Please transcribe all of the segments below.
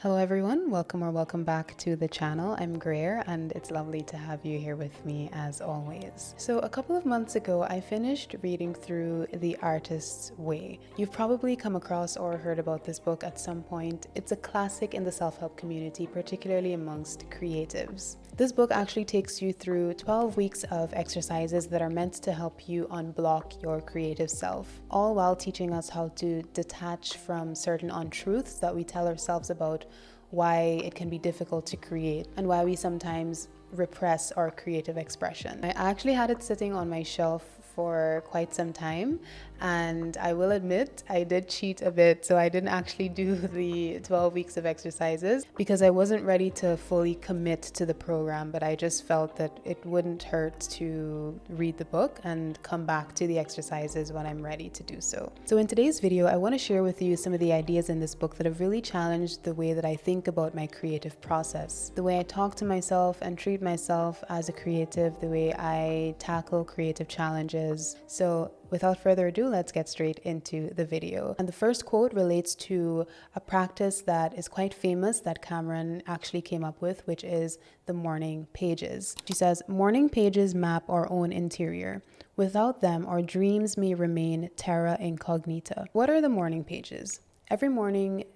Hello everyone, welcome back to the channel. I'm Greer and it's lovely to have you here with me as always. So a couple of months ago I finished reading through The Artist's Way. You've probably come across or heard about this book at some point. It's a classic in the self-help community, particularly amongst creatives. This book actually takes you through 12 weeks of exercises that are meant to help you unblock your creative self, all while teaching us how to detach from certain untruths that we tell ourselves about why it can be difficult to create and why we sometimes repress our creative expression. I actually had it sitting on my shelf for quite some time, and I will admit I did cheat a bit, so I didn't actually do the 12 weeks of exercises because I wasn't ready to fully commit to the program, but I just felt that it wouldn't hurt to read the book and come back to the exercises when I'm ready to do so. So in today's video, I want to share with you some of the ideas in this book that have really challenged the way that I think about my creative process, the way I talk to myself and treat myself as a creative, the way I tackle creative challenges. So without further ado, let's get straight into the video. And the first quote relates to a practice that is quite famous that Cameron actually came up with, which is the morning pages. She says, "Morning pages map our own interior. Without them, our dreams may remain terra incognita." What are the morning pages? Every morning,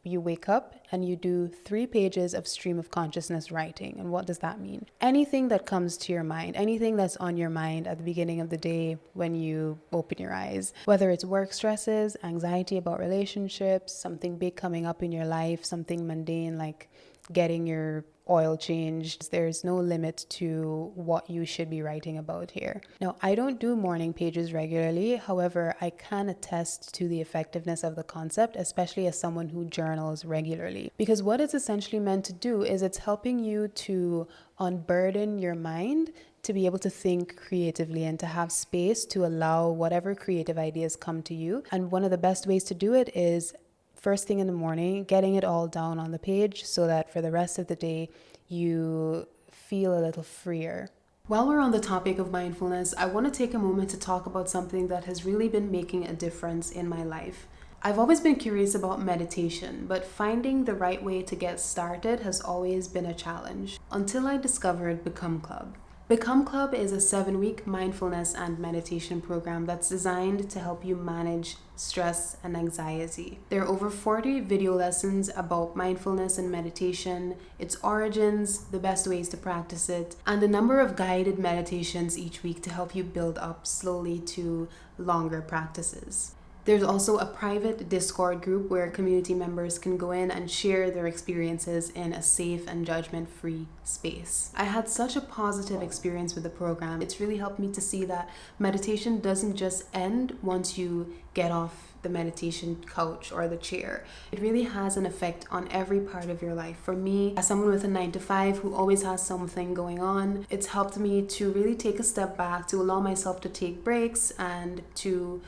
you wake up and you do 3 pages of stream of consciousness writing. And what does that mean? Anything that comes to your mind, anything that's on your mind at the beginning of the day when you open your eyes, whether it's work stresses, anxiety about relationships, something big coming up in your life, something mundane like getting your oil changed. There's no limit to what you should be writing about here. Now, I don't do morning pages regularly. However, I can attest to the effectiveness of the concept, especially as someone who journals regularly. Because what it's essentially meant to do is it's helping you to unburden your mind to be able to think creatively and to have space to allow whatever creative ideas come to you. And one of the best ways to do it is first thing in the morning, getting it all down on the page so that for the rest of the day, you feel a little freer. While we're on the topic of mindfulness, I want to take a moment to talk about something that has really been making a difference in my life. I've always been curious about meditation, but finding the right way to get started has always been a challenge until I discovered Become Club. Become Club is a 7-week mindfulness and meditation program that's designed to help you manage stress and anxiety. There are over 40 video lessons about mindfulness and meditation, its origins, the best ways to practice it, and a number of guided meditations each week to help you build up slowly to longer practices. There's also a private Discord group where community members can go in and share their experiences in a safe and judgment-free space. I had such a positive experience with the program. It's really helped me to see that meditation doesn't just end once you get off the meditation couch or the chair. It really has an effect on every part of your life. For me, as someone with a 9-to-5 who always has something going on, it's helped me to really take a step back, to allow myself to take breaks and to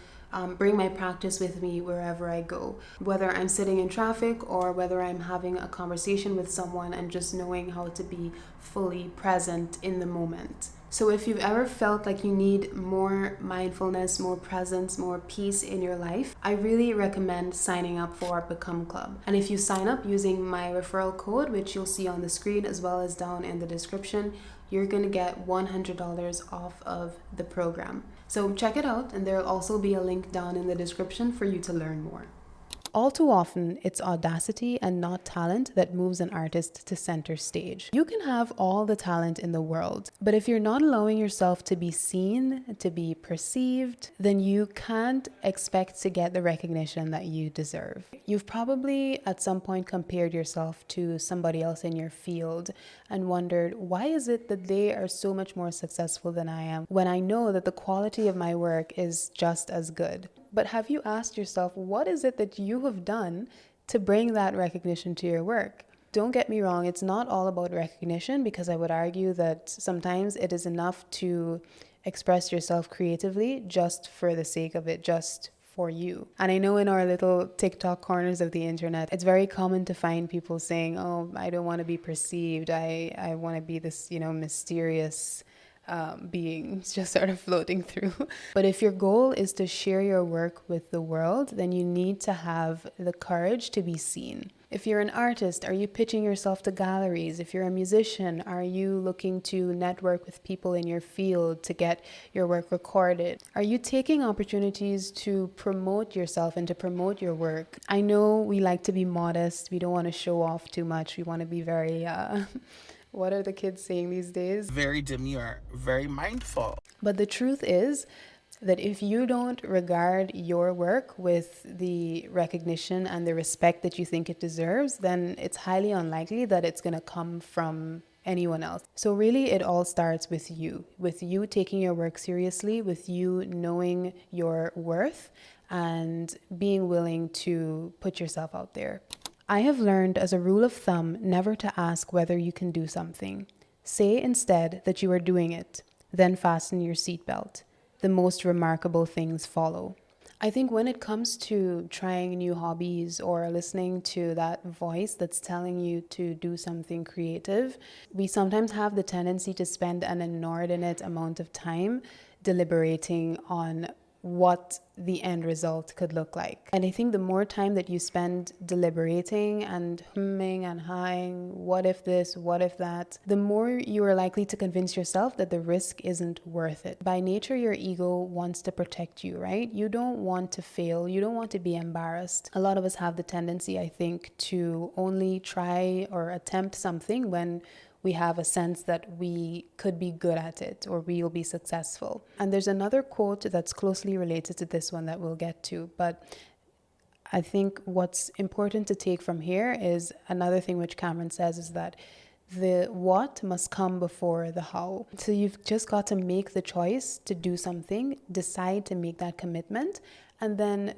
bring my practice with me wherever I go. Whether I'm sitting in traffic or whether I'm having a conversation with someone and just knowing how to be fully present in the moment. So if you've ever felt like you need more mindfulness, more presence, more peace in your life, I really recommend signing up for Become Club. And if you sign up using my referral code, which you'll see on the screen as well as down in the description, you're going to get $100 off of the program. So check it out, and there'll also be a link down in the description for you to learn more. All too often, it's audacity and not talent that moves an artist to center stage. You can have all the talent in the world, but if you're not allowing yourself to be seen, to be perceived, then you can't expect to get the recognition that you deserve. You've probably at some point compared yourself to somebody else in your field and wondered, why is it that they are so much more successful than I am when I know that the quality of my work is just as good? But have you asked yourself, what is it that you have done to bring that recognition to your work? Don't get me wrong, it's not all about recognition, because I would argue that sometimes it is enough to express yourself creatively just for the sake of it, just for you. And I know in our little TikTok corners of the internet, it's very common to find people saying, oh, I don't want to be perceived. I want to be this, mysterious beings just sort of floating through. But if your goal is to share your work with the world, then you need to have the courage to be seen. If you're an artist, are you pitching yourself to galleries? If you're a musician, are you looking to network with people in your field to get your work recorded? Are you taking opportunities to promote yourself and to promote your work? I know we like to be modest. We don't want to show off too much. We want to be very, what are the kids saying these days? Very demure, very mindful. But the truth is that if you don't regard your work with the recognition and the respect that you think it deserves, then it's highly unlikely that it's going to come from anyone else. So really, it all starts with you taking your work seriously, with you knowing your worth and being willing to put yourself out there. I have learned as a rule of thumb never to ask whether you can do something. Say instead that you are doing it, then fasten your seatbelt. The most remarkable things follow. I think when it comes to trying new hobbies or listening to that voice that's telling you to do something creative, we sometimes have the tendency to spend an inordinate amount of time deliberating on what the end result could look like. And I think the more time that you spend deliberating and humming and hawing, what if this, what if that, the more you are likely to convince yourself that the risk isn't worth it. By nature, your ego wants to protect you, right? You don't want to fail. You don't want to be embarrassed. A lot of us have the tendency, I think, to only try or attempt something when we have a sense that we could be good at it or we will be successful. And there's another quote that's closely related to this one that we'll get to. But I think what's important to take from here is another thing which Cameron says is that the what must come before the how. So you've just got to make the choice to do something, decide to make that commitment, and then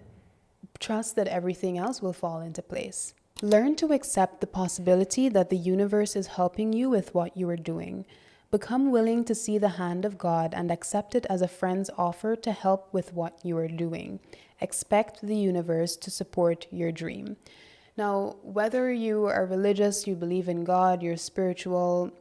trust that everything else will fall into place. Learn to accept the possibility that the universe is helping you with what you are doing. Become willing to see the hand of God and accept it as a friend's offer to help with what you are doing. Expect the universe to support your dream. Now, whether you are religious, you believe in God, you're spiritual,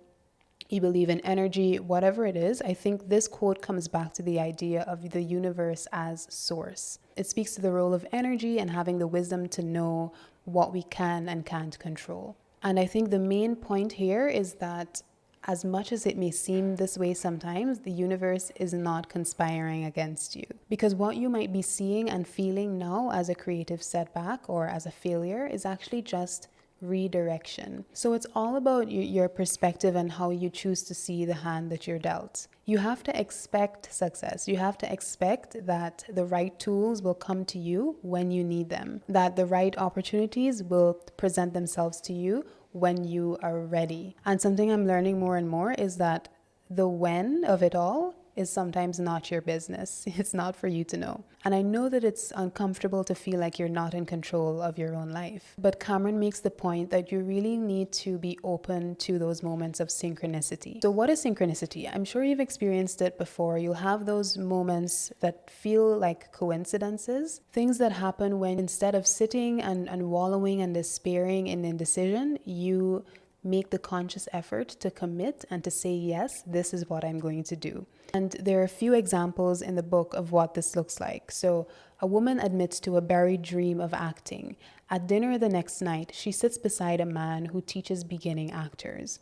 you believe in energy, whatever it is, I think this quote comes back to the idea of the universe as source. It speaks to the role of energy and having the wisdom to know what we can and can't control. And I think the main point here is that as much as it may seem this way sometimes, the universe is not conspiring against you. Because what you might be seeing and feeling now as a creative setback or as a failure is actually just redirection. So it's all about your perspective and how you choose to see the hand that you're dealt. You have to expect success. You have to expect that the right tools will come to you when you need them, that the right opportunities will present themselves to you when you are ready. And something I'm learning more and more is that the when of it all is sometimes not your business. It's not for you to know. And I know that it's uncomfortable to feel like you're not in control of your own life. But Cameron makes the point that you really need to be open to those moments of synchronicity. So what is synchronicity? I'm sure you've experienced it before. You'll have those moments that feel like coincidences, things that happen when instead of sitting and wallowing and despairing in indecision, you make the conscious effort to commit and to say, yes, this is what I'm going to do. And there are a few examples in the book of what this looks like. So a woman admits to a buried dream of acting. At dinner the next night, she sits beside a man who teaches beginning actors.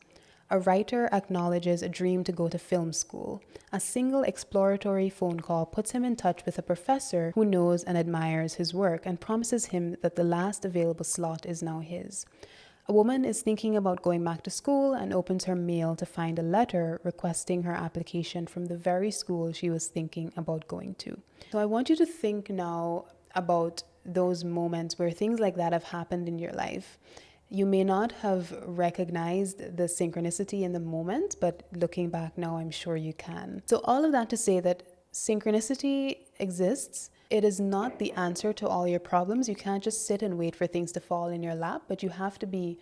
A writer acknowledges a dream to go to film school. A single exploratory phone call puts him in touch with a professor who knows and admires his work and promises him that the last available slot is now his. A woman is thinking about going back to school and opens her mail to find a letter requesting her application from the very school she was thinking about going to. So I want you to think now about those moments where things like that have happened in your life. You may not have recognized the synchronicity in the moment, but looking back now, I'm sure you can. So all of that to say that synchronicity exists. It is not the answer to all your problems. You can't just sit and wait for things to fall in your lap, but you have to be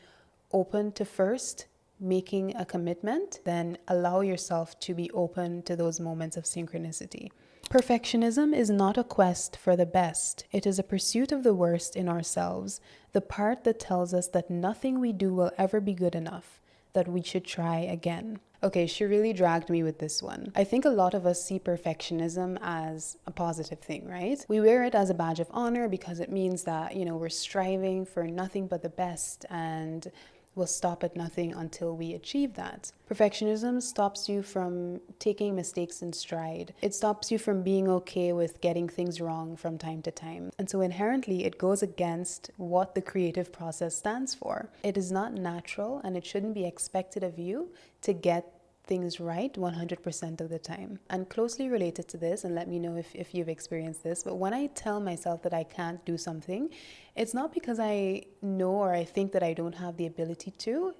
open to first making a commitment, then allow yourself to be open to those moments of synchronicity. Perfectionism is not a quest for the best. It is a pursuit of the worst in ourselves, the part that tells us that nothing we do will ever be good enough, that we should try again. Okay, she really dragged me with this one. I think a lot of us see perfectionism as a positive thing, right? We wear it as a badge of honor because it means that, we're striving for nothing but the best and we'll stop at nothing until we achieve that. Perfectionism stops you from taking mistakes in stride. It stops you from being okay with getting things wrong from time to time. And so inherently, it goes against what the creative process stands for. It is not natural and it shouldn't be expected of you to get things right 100% of the time. And closely related to this, and let me know if you've experienced this, but when I tell myself that I can't do something, it's not because I know or I think that I don't have the ability to.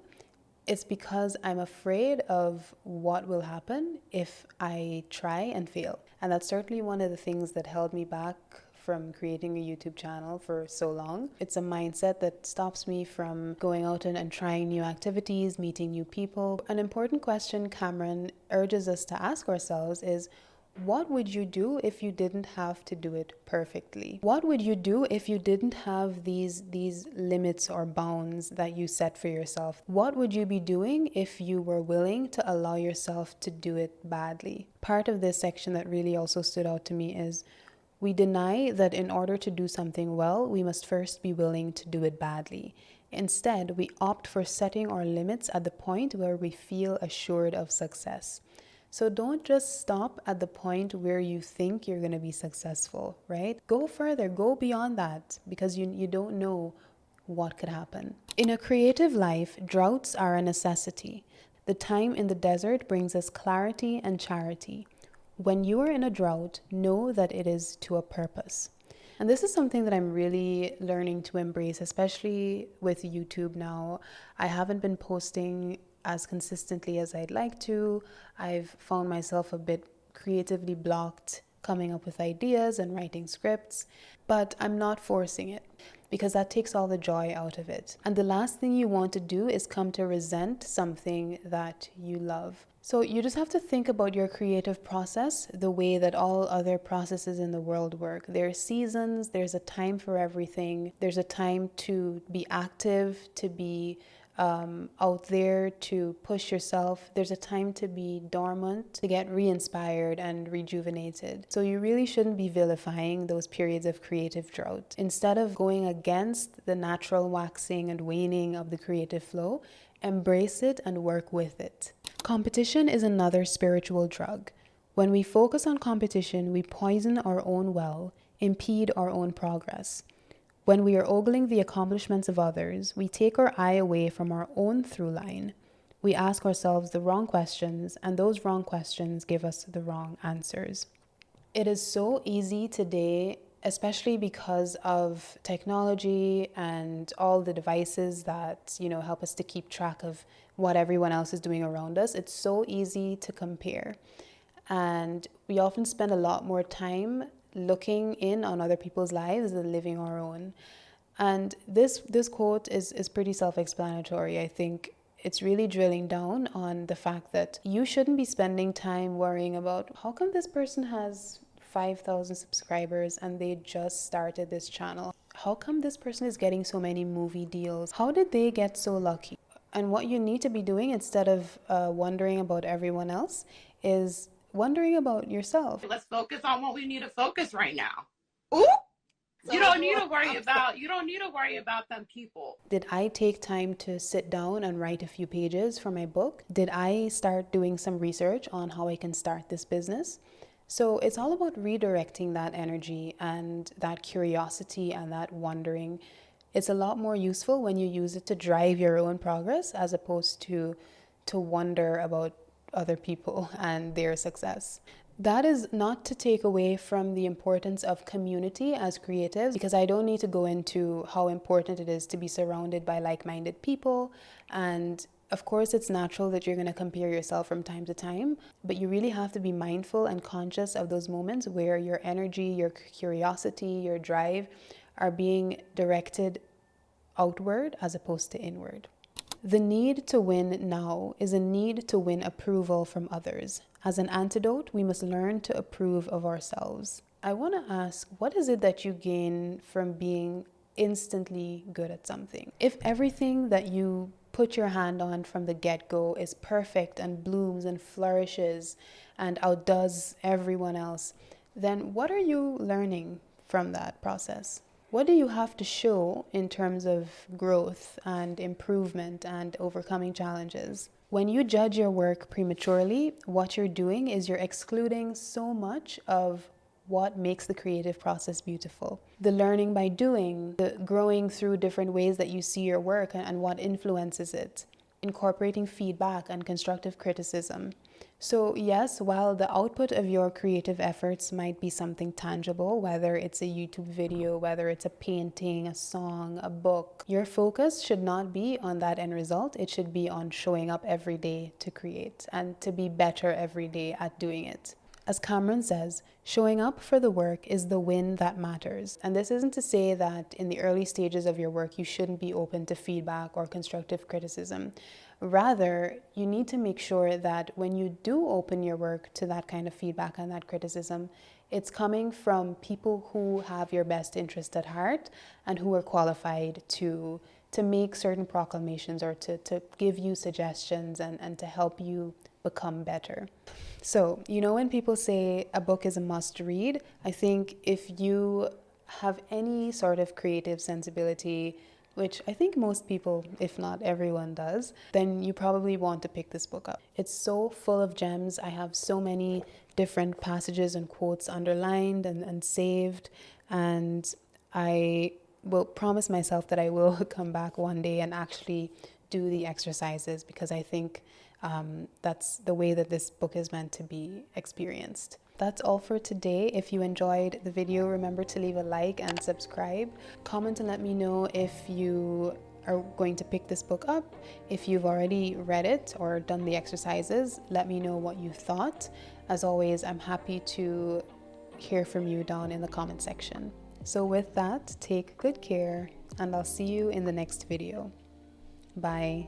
It's because I'm afraid of what will happen if I try and fail. And that's certainly one of the things that held me back from creating a YouTube channel for so long. It's a mindset that stops me from going out and trying new activities, meeting new people. An important question Cameron urges us to ask ourselves is, what would you do if you didn't have to do it perfectly? What would you do if you didn't have these limits or bounds that you set for yourself? What would you be doing if you were willing to allow yourself to do it badly? Part of this section that really also stood out to me is, we deny that in order to do something well, we must first be willing to do it badly. Instead, we opt for setting our limits at the point where we feel assured of success. So don't just stop at the point where you think you're going to be successful, right? Go further, go beyond that, because you don't know what could happen. In a creative life, droughts are a necessity. The time in the desert brings us clarity and charity. When you are in a drought, know that it is to a purpose. And this is something that I'm really learning to embrace, especially with YouTube now. I haven't been posting as consistently as I'd like to. I've found myself a bit creatively blocked, coming up with ideas and writing scripts, but I'm not forcing it because that takes all the joy out of it. And the last thing you want to do is come to resent something that you love. So you just have to think about your creative process the way that all other processes in the world work. There are seasons, there's a time for everything. There's a time to be active, to be out there, to push yourself. There's a time to be dormant, to get re-inspired and rejuvenated. So you really shouldn't be vilifying those periods of creative drought. Instead of going against the natural waxing and waning of the creative flow, embrace it and work with it. Competition is another spiritual drug. When we focus on competition, we poison our own well, impede our own progress. When we are ogling the accomplishments of others, we take our eye away from our own through line. We ask ourselves the wrong questions, and those wrong questions give us the wrong answers. It is so easy today, especially because of technology and all the devices that, help us to keep track of what everyone else is doing around us. It's so easy to compare. And we often spend a lot more time looking in on other people's lives than living our own. And this quote is pretty self-explanatory. I think it's really drilling down on the fact that you shouldn't be spending time worrying about how come this person has 5,000 subscribers and they just started this channel. How come this person is getting so many movie deals? How did they get so lucky? And what you need to be doing instead of wondering about everyone else is wondering about yourself. Let's focus on what we need to focus right now. Ooh! You don't need to worry about them people. Did I take time to sit down and write a few pages for my book? Did I start doing some research on how I can start this business? So it's all about redirecting that energy and that curiosity and that wondering. It's a lot more useful when you use it to drive your own progress as opposed to wonder about other people and their success. That is not to take away from the importance of community as creatives, because I don't need to go into how important it is to be surrounded by like-minded people. And of course, it's natural that you're going to compare yourself from time to time, but you really have to be mindful and conscious of those moments where your energy, your curiosity, your drive are being directed outward as opposed to inward. The need to win now is a need to win approval from others. As an antidote, we must learn to approve of ourselves. I want to ask, what is it that you gain from being instantly good at something? If everything that you put your hand on from the get-go is perfect and blooms and flourishes and outdoes everyone else, then what are you learning from that process? What do you have to show in terms of growth and improvement and overcoming challenges? When you judge your work prematurely, what you're doing is you're excluding so much of what makes the creative process beautiful. The learning by doing, the growing through different ways that you see your work and what influences it, incorporating feedback and constructive criticism. So yes, while the output of your creative efforts might be something tangible, whether it's a YouTube video, whether it's a painting, a song, a book, your focus should not be on that end result. It should be on showing up every day to create and to be better every day at doing it. As Cameron says, showing up for the work is the win that matters. And this isn't to say that in the early stages of your work, you shouldn't be open to feedback or constructive criticism. Rather, you need to make sure that when you do open your work to that kind of feedback and that criticism, it's coming from people who have your best interest at heart and who are qualified to make certain proclamations or to give you suggestions and to help you become better. So, when people say a book is a must read, I think if you have any sort of creative sensibility, which I think most people, if not everyone does, then you probably want to pick this book up. It's so full of gems. I have so many different passages and quotes underlined and saved, and I will promise myself that I will come back one day and actually do the exercises, because I think that's the way that this book is meant to be experienced. That's all for today. If you enjoyed the video, remember to leave a like and subscribe. Comment and let me know if you are going to pick this book up. If you've already read it or done the exercises, let me know what you thought. As always, I'm happy to hear from you down in the comment section. So with that, take good care, and I'll see you in the next video. Bye.